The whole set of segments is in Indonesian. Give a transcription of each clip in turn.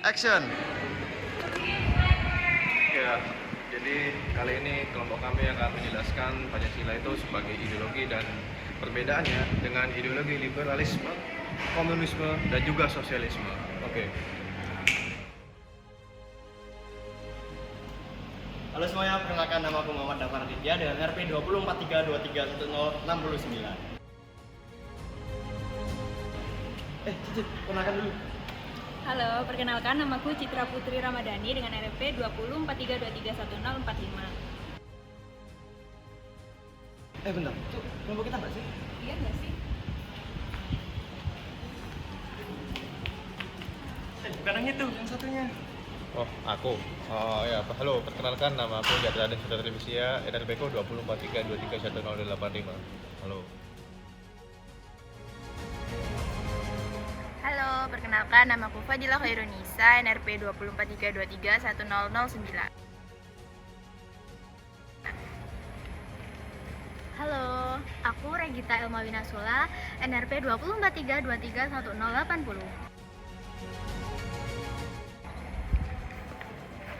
Action. Ya, jadi kali ini kelompok kami akan menjelaskan Pancasila itu sebagai ideologi dan perbedaannya dengan ideologi liberalisme, komunisme, dan juga sosialisme. Oke. Halo semuanya, perkenalkan nama aku Muhammad Dafar Aditya dengan RP 2043231069. Cicit, perkenalkan dulu. Halo, perkenalkan namaku Citra Putri Ramadhani dengan RP 2043231045. Bentar, itu kelompok kita nggak sih? Iya nggak sih? Bukan yang itu, yang satunya. Oh, aku. Oh ya, halo, perkenalkan nama aku Jadra dan Saudara Televisia, NRP ku 2043231085. Halo. Halo, perkenalkan namaku Fadilah Khairunisa, NRP 2043231009. Halo, aku Regita Elma Winasula, NRP 2043231080.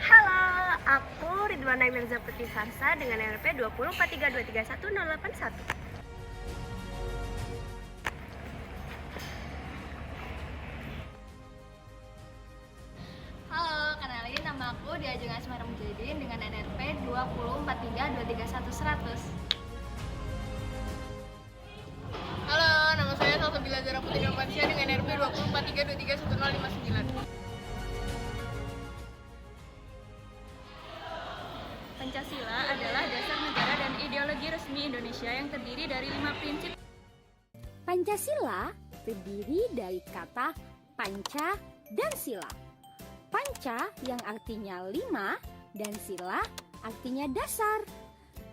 Halo, aku Ridwana Mirza Putri Sarsa dengan NRP 2043231081. Halo, kenalin nama aku Diajeng Asmara Mujahidin dengan NRP 2043233100. Halo, nama saya Salsabila Zara Putri Nurmansyah dengan NRP 2043231059. Pancasila adalah dasar negara dan ideologi resmi Indonesia yang terdiri dari 5 prinsip. Pancasila terdiri dari kata panca dan sila. Panca yang artinya 5 dan sila artinya dasar.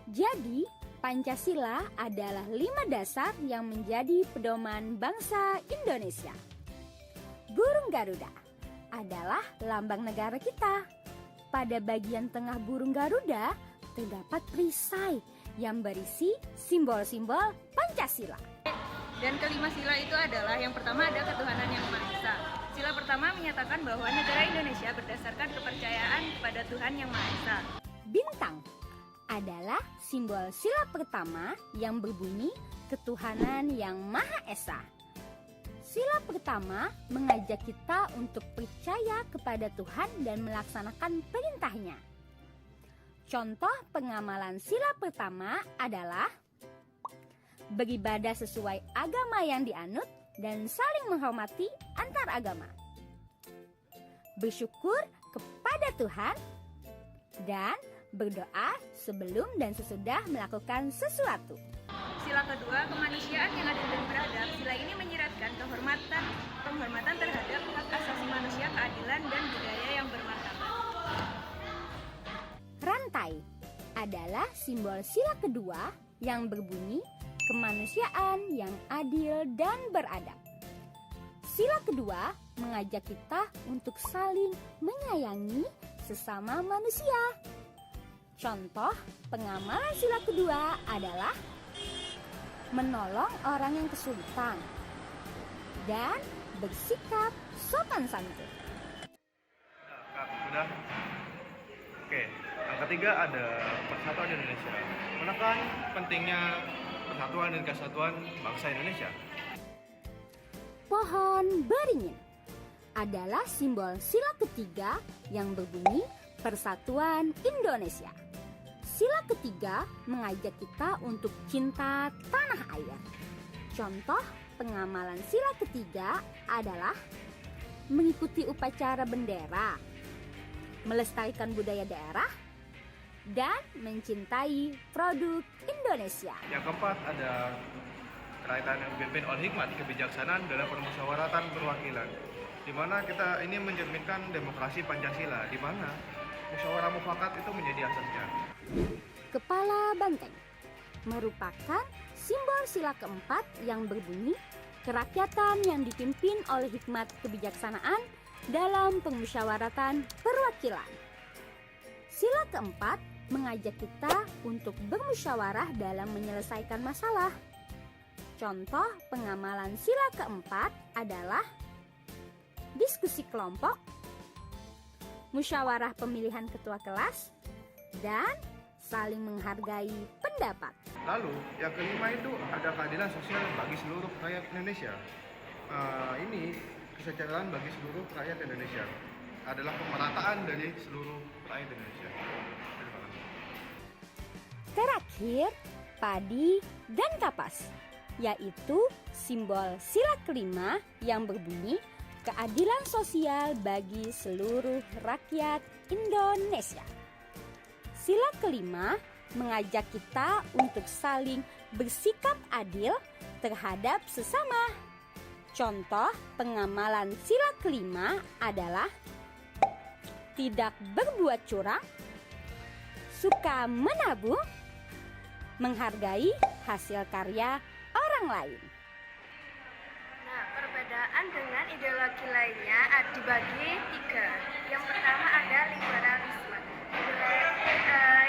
Jadi, Pancasila adalah 5 dasar yang menjadi pedoman bangsa Indonesia. Burung Garuda adalah lambang negara kita. Pada bagian tengah burung Garuda terdapat perisai yang berisi simbol-simbol Pancasila. Dan kelima sila itu adalah yang pertama ada ketuhanan yang Maha Esa. Sila pertama menyatakan bahwa negara Indonesia berdasarkan kepercayaan kepada Tuhan yang Maha Esa. Bintang adalah simbol sila pertama yang berbunyi ketuhanan yang Maha Esa. Sila pertama mengajak kita untuk percaya kepada Tuhan dan melaksanakan perintahnya. Contoh pengamalan sila pertama adalah beribadah sesuai agama yang dianut dan saling menghormati antar agama. Bersyukur kepada Tuhan dan berdoa sebelum dan sesudah melakukan sesuatu. Sila kedua, kemanusiaan yang adil dan beradab. Sila ini menyiratkan penghormatan terhadap hak asasi manusia, keadilan, dan budaya yang bermartabat. Rantai adalah simbol sila kedua yang berbunyi kemanusiaan yang adil dan beradab. Sila kedua mengajak kita untuk saling menyayangi sesama manusia. Contoh pengamalan sila kedua adalah menolong orang yang kesulitan dan bersikap sopan santun. Udah. Oke, yang ketiga ada persatuan Indonesia. Menekan pentingnya persatuan dan kesatuan bangsa Indonesia. Pohon beringin adalah simbol sila ketiga yang berbunyi Persatuan Indonesia. Sila ketiga mengajak kita untuk cinta tanah air. Contoh pengamalan sila ketiga adalah mengikuti upacara bendera, melestarikan budaya daerah, dan mencintai produk Indonesia. Yang keempat ada kaitan yang dipimpin oleh hikmat kebijaksanaan dalam permusyawaratan perwakilan, di mana kita ini mencerminkan demokrasi Pancasila, di mana musyawarah mufakat itu menjadi asasnya. Kepala banteng merupakan simbol sila keempat yang berbunyi kerakyatan yang dipimpin oleh hikmat kebijaksanaan dalam permusyawaratan perwakilan. Sila keempat mengajak kita untuk bermusyawarah dalam menyelesaikan masalah. Contoh pengamalan sila keempat adalah diskusi kelompok, musyawarah pemilihan ketua kelas, dan saling menghargai pendapat. Lalu yang kelima itu ada keadilan sosial bagi seluruh rakyat Indonesia. Ini kesejahteraan bagi seluruh rakyat Indonesia adalah pemerataan dari seluruh rakyat Indonesia. Terima kasih. Terakhir, padi dan kapas, yaitu simbol sila kelima yang berbunyi keadilan sosial bagi seluruh rakyat Indonesia. Sila kelima mengajak kita untuk saling bersikap adil terhadap sesama. Contoh pengamalan sila kelima adalah tidak berbuat curang, suka menabung, menghargai hasil karya orang lain. Nah, perbedaan dengan ideologi lainnya dibagi 3. Yang pertama ada liberalisme.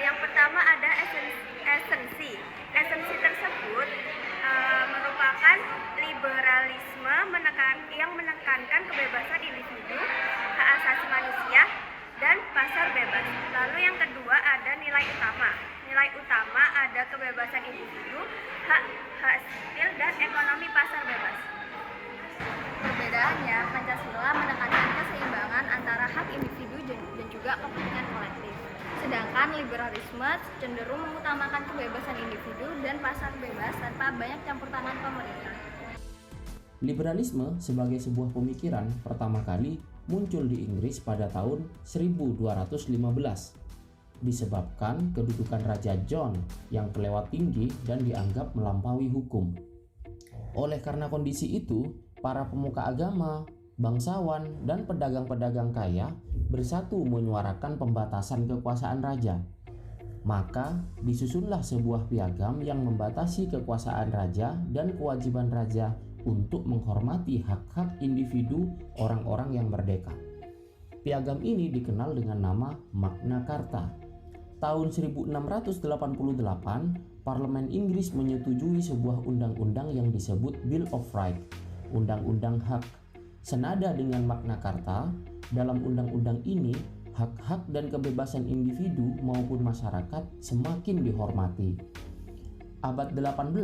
Yang pertama ada esensi. Esensi tersebut merupakan liberalisme yang menekankan kebebasan individu, hak asasi manusia, dan pasar bebas. Lalu yang kedua ada nilai utama. Nilai utama ada kebebasan individu, hak sipil, dan ekonomi pasar bebas. Perbedaannya, Pancasila menekankan keseimbangan antara hak individu dan juga kepentingan kolektif. Sedangkan liberalisme cenderung mengutamakan kebebasan individu dan pasar bebas tanpa banyak campur tangan pemerintah. Liberalisme sebagai sebuah pemikiran pertama kali muncul di Inggris pada tahun 1215 disebabkan kedudukan Raja John yang kelewat tinggi dan dianggap melampaui hukum. Oleh karena kondisi itu, para pemuka agama, bangsawan, dan pedagang-pedagang kaya bersatu menyuarakan pembatasan kekuasaan raja. Maka disusunlah sebuah piagam yang membatasi kekuasaan raja dan kewajiban raja untuk menghormati hak-hak individu orang-orang yang merdeka. Piagam ini dikenal dengan nama Magna Carta. Tahun 1688, Parlemen Inggris menyetujui sebuah undang-undang yang disebut Bill of Rights, Undang-Undang Hak. Senada dengan Magna Carta, dalam undang-undang ini, hak-hak dan kebebasan individu maupun masyarakat semakin dihormati. Abad 18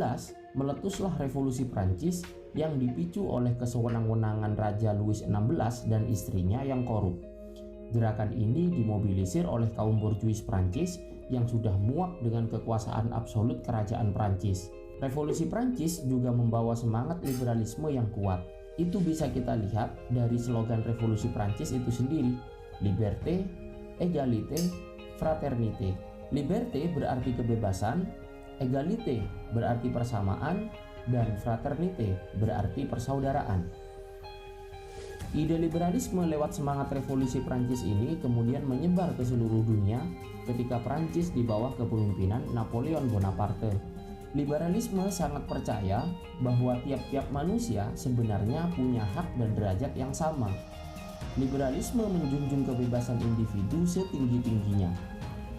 meletuslah revolusi Prancis yang dipicu oleh kesewenang-wenangan Raja Louis XVI dan istrinya yang korup. Gerakan ini dimobilisir oleh kaum borjuis Prancis yang sudah muak dengan kekuasaan absolut kerajaan Prancis. Revolusi Prancis juga membawa semangat liberalisme yang kuat. Itu bisa kita lihat dari slogan revolusi Prancis itu sendiri, Liberté, Égalité, Fraternité. Liberté berarti kebebasan, Égalité berarti persamaan, dan Fraternité berarti persaudaraan. Ide liberalisme lewat semangat revolusi Prancis ini kemudian menyebar ke seluruh dunia ketika Prancis di bawah kepemimpinan Napoleon Bonaparte. Liberalisme sangat percaya bahwa tiap-tiap manusia sebenarnya punya hak dan derajat yang sama. Liberalisme menjunjung kebebasan individu setinggi-tingginya.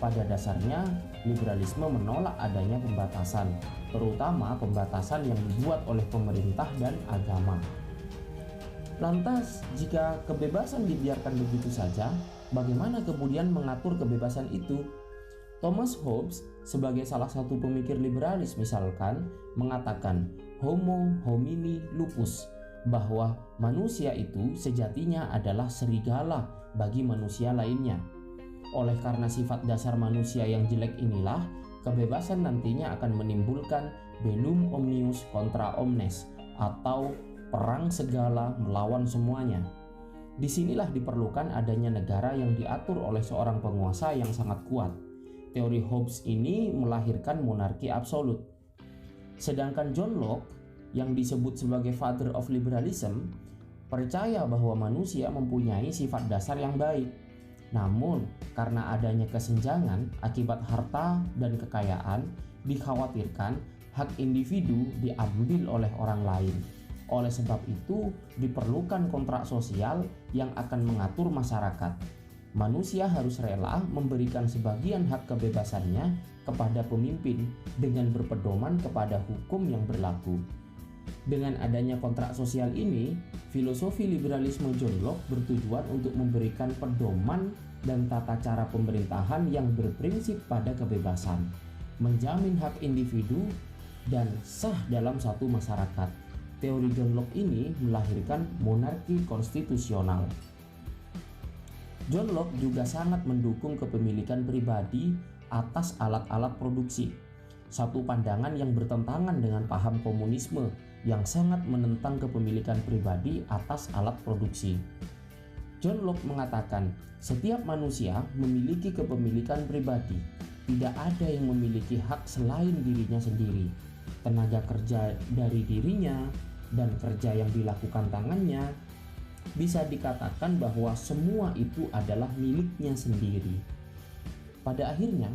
Pada dasarnya, liberalisme menolak adanya pembatasan, terutama pembatasan yang dibuat oleh pemerintah dan agama. Lantas, jika kebebasan dibiarkan begitu saja, bagaimana kemudian mengatur kebebasan itu? Thomas Hobbes sebagai salah satu pemikir liberalis misalkan mengatakan homo homini lupus, bahwa manusia itu sejatinya adalah serigala bagi manusia lainnya. Oleh karena sifat dasar manusia yang jelek inilah, kebebasan nantinya akan menimbulkan bellum omnius contra omnes, atau perang segala melawan semuanya. Disinilah diperlukan adanya negara yang diatur oleh seorang penguasa yang sangat kuat. Teori Hobbes ini melahirkan monarki absolut. Sedangkan John Locke, yang disebut sebagai Father of Liberalism, percaya bahwa manusia mempunyai sifat dasar yang baik. Namun, karena adanya kesenjangan akibat harta dan kekayaan, dikhawatirkan hak individu diambil oleh orang lain. Oleh sebab itu, diperlukan kontrak sosial yang akan mengatur masyarakat. Manusia harus rela memberikan sebagian hak kebebasannya kepada pemimpin dengan berpedoman kepada hukum yang berlaku. Dengan adanya kontrak sosial ini, filosofi liberalisme John Locke bertujuan untuk memberikan pedoman dan tata cara pemerintahan yang berprinsip pada kebebasan, menjamin hak individu, dan sah dalam satu masyarakat. Teori John Locke ini melahirkan monarki konstitusional. John Locke juga sangat mendukung kepemilikan pribadi atas alat-alat produksi, satu pandangan yang bertentangan dengan paham komunisme yang sangat menentang kepemilikan pribadi atas alat produksi. John Locke mengatakan, setiap manusia memiliki kepemilikan pribadi, tidak ada yang memiliki hak selain dirinya sendiri. Tenaga kerja dari dirinya dan kerja yang dilakukan tangannya, bisa dikatakan bahwa semua itu adalah miliknya sendiri. Pada akhirnya,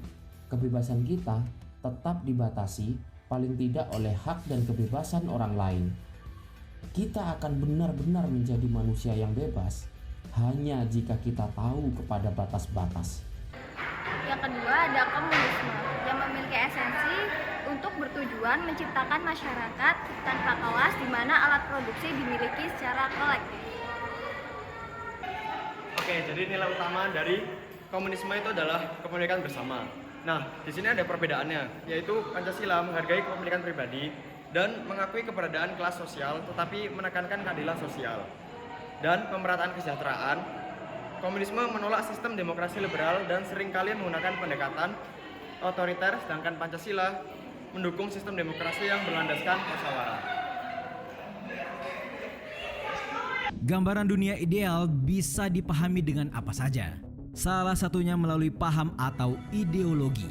kebebasan kita tetap dibatasi paling tidak oleh hak dan kebebasan orang lain. Kita akan benar-benar menjadi manusia yang bebas hanya jika kita tahu kepada batas-batas. Yang kedua ada komunisme yang memiliki esensi untuk bertujuan menciptakan masyarakat tanpa kelas di mana alat produksi dimiliki secara kolektif. Oke, jadi nilai utama dari komunisme itu adalah kepemilikan bersama. Nah, di sini ada perbedaannya, yaitu Pancasila menghargai kepemilikan pribadi dan mengakui keberadaan kelas sosial tetapi menekankan keadilan sosial dan pemerataan kesejahteraan. Komunisme menolak sistem demokrasi liberal dan seringkali menggunakan pendekatan otoriter, sedangkan Pancasila mendukung sistem demokrasi yang berlandaskan musyawarah. Gambaran dunia ideal bisa dipahami dengan apa saja. Salah satunya melalui paham atau ideologi.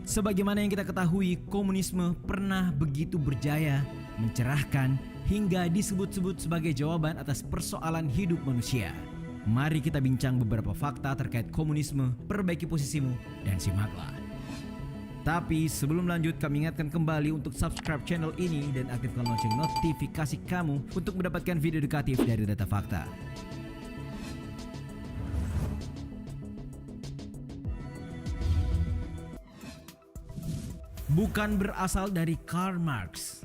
Sebagaimana yang kita ketahui, komunisme pernah begitu berjaya, mencerahkan, hingga disebut-sebut sebagai jawaban atas persoalan hidup manusia. Mari kita bincang beberapa fakta terkait komunisme, perbaiki posisimu, dan simaklah. Tapi sebelum lanjut, kami ingatkan kembali untuk subscribe channel ini dan aktifkan lonceng notifikasi kamu untuk mendapatkan video edukatif dari Data Fakta. Bukan berasal dari Karl Marx.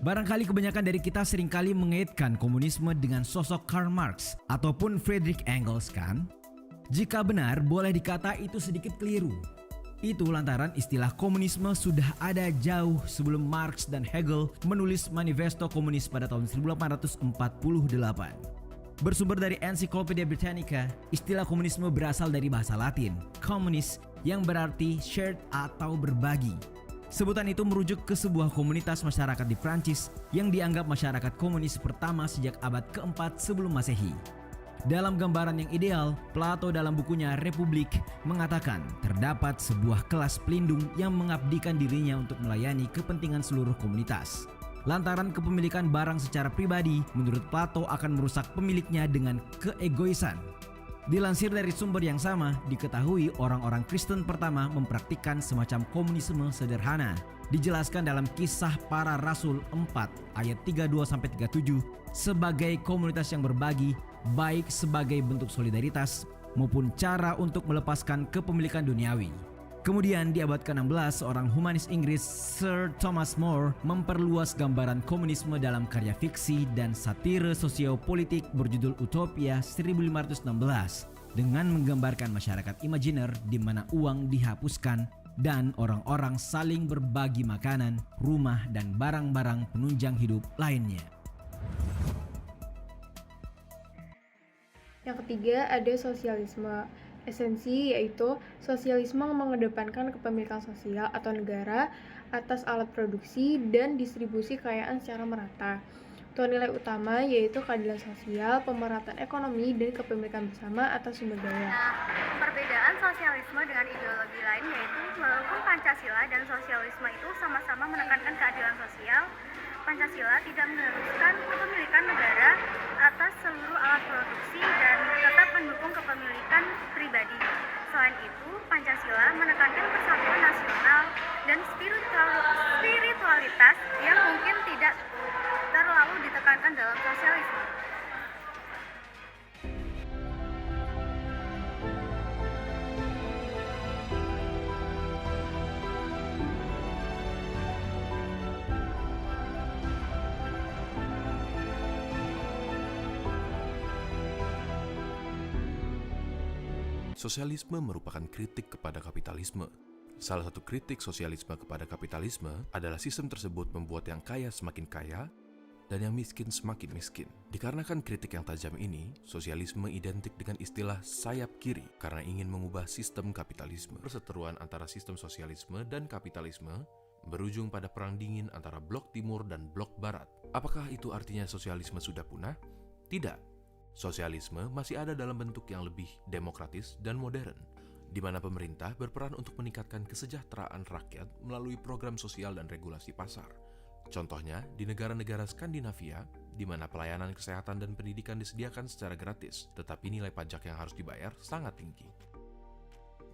Barangkali kebanyakan dari kita seringkali mengaitkan komunisme dengan sosok Karl Marx ataupun Friedrich Engels, kan? Jika benar, boleh dikata itu sedikit keliru. Itu lantaran istilah komunisme sudah ada jauh sebelum Marx dan Hegel menulis Manifesto Komunis pada tahun 1848. Bersumber dari Encyclopedia Britannica, istilah komunisme berasal dari bahasa Latin, communis, yang berarti shared atau berbagi. Sebutan itu merujuk ke sebuah komunitas masyarakat di Prancis yang dianggap masyarakat komunis pertama sejak abad keempat sebelum Masehi. Dalam gambaran yang ideal, Plato dalam bukunya Republik mengatakan terdapat sebuah kelas pelindung yang mengabdikan dirinya untuk melayani kepentingan seluruh komunitas. Lantaran kepemilikan barang secara pribadi, menurut Plato akan merusak pemiliknya dengan keegoisan. Dilansir dari sumber yang sama, diketahui orang-orang Kristen pertama mempraktikkan semacam komunisme sederhana. Dijelaskan dalam Kisah Para Rasul 4 ayat 32-37 sebagai komunitas yang berbagi, baik sebagai bentuk solidaritas maupun cara untuk melepaskan kepemilikan duniawi. Kemudian di abad ke-16, seorang humanis Inggris Sir Thomas More memperluas gambaran komunisme dalam karya fiksi dan satire sosiopolitik berjudul Utopia 1516 dengan menggambarkan masyarakat imajiner di mana uang dihapuskan dan orang-orang saling berbagi makanan, rumah, dan barang-barang penunjang hidup lainnya. Yang ketiga ada sosialisme. Esensi yaitu sosialisme mengedepankan kepemilikan sosial atau negara atas alat produksi dan distribusi kekayaan secara merata. Untuk nilai utama yaitu keadilan sosial, pemerataan ekonomi, dan kepemilikan bersama atas sumber daya. Nah, perbedaan sosialisme dengan ideologi lain yaitu walaupun Pancasila dan sosialisme itu sama-sama menekankan keadilan sosial, Pancasila tidak meneruskan kepemilikan negara atas seluruh alat produksi dan tetap mendukung kepemilikan pribadi. Selain itu, Pancasila menekankan persatuan nasional dan spiritualitas yang mungkin tidak terlalu ditekankan dalam sosialisme. sosialisme merupakan kritik kepada kapitalisme. Salah satu kritik sosialisme kepada kapitalisme adalah sistem tersebut membuat yang kaya semakin kaya dan yang miskin semakin miskin. Dikarenakan kritik yang tajam ini, sosialisme identik dengan istilah sayap kiri karena ingin mengubah sistem kapitalisme. Perseteruan antara sistem sosialisme dan kapitalisme berujung pada perang dingin antara blok timur dan blok barat. Apakah itu artinya sosialisme sudah punah? Tidak. Sosialisme masih ada dalam bentuk yang lebih demokratis dan modern, di mana pemerintah berperan untuk meningkatkan kesejahteraan rakyat melalui program sosial dan regulasi pasar. Contohnya, di negara-negara Skandinavia, di mana pelayanan kesehatan dan pendidikan disediakan secara gratis, tetapi nilai pajak yang harus dibayar sangat tinggi.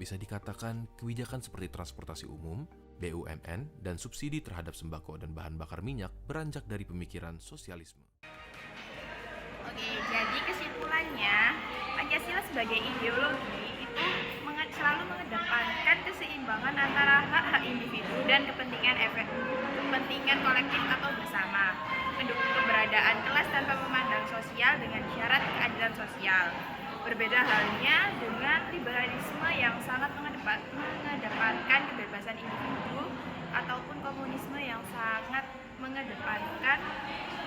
Bisa dikatakan, kebijakan seperti transportasi umum, BUMN, dan subsidi terhadap sembako dan bahan bakar minyak beranjak dari pemikiran sosialisme. Oke, jadi kesimpulannya, Pancasila sebagai ideologi itu selalu mengedepankan keseimbangan antara hak-hak individu dan kepentingan kolektif atau bersama, mendukung keberadaan kelas tanpa memandang sosial dengan syarat keadilan sosial. Berbeda halnya dengan liberalisme yang sangat mengedepankan kebebasan individu ataupun komunisme yang sangat mengedepankan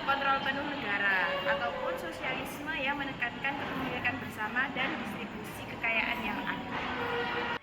kontrol penuh negara, ataupun sosialisme yang menekankan kepemilikan bersama dan distribusi kekayaan yang adil.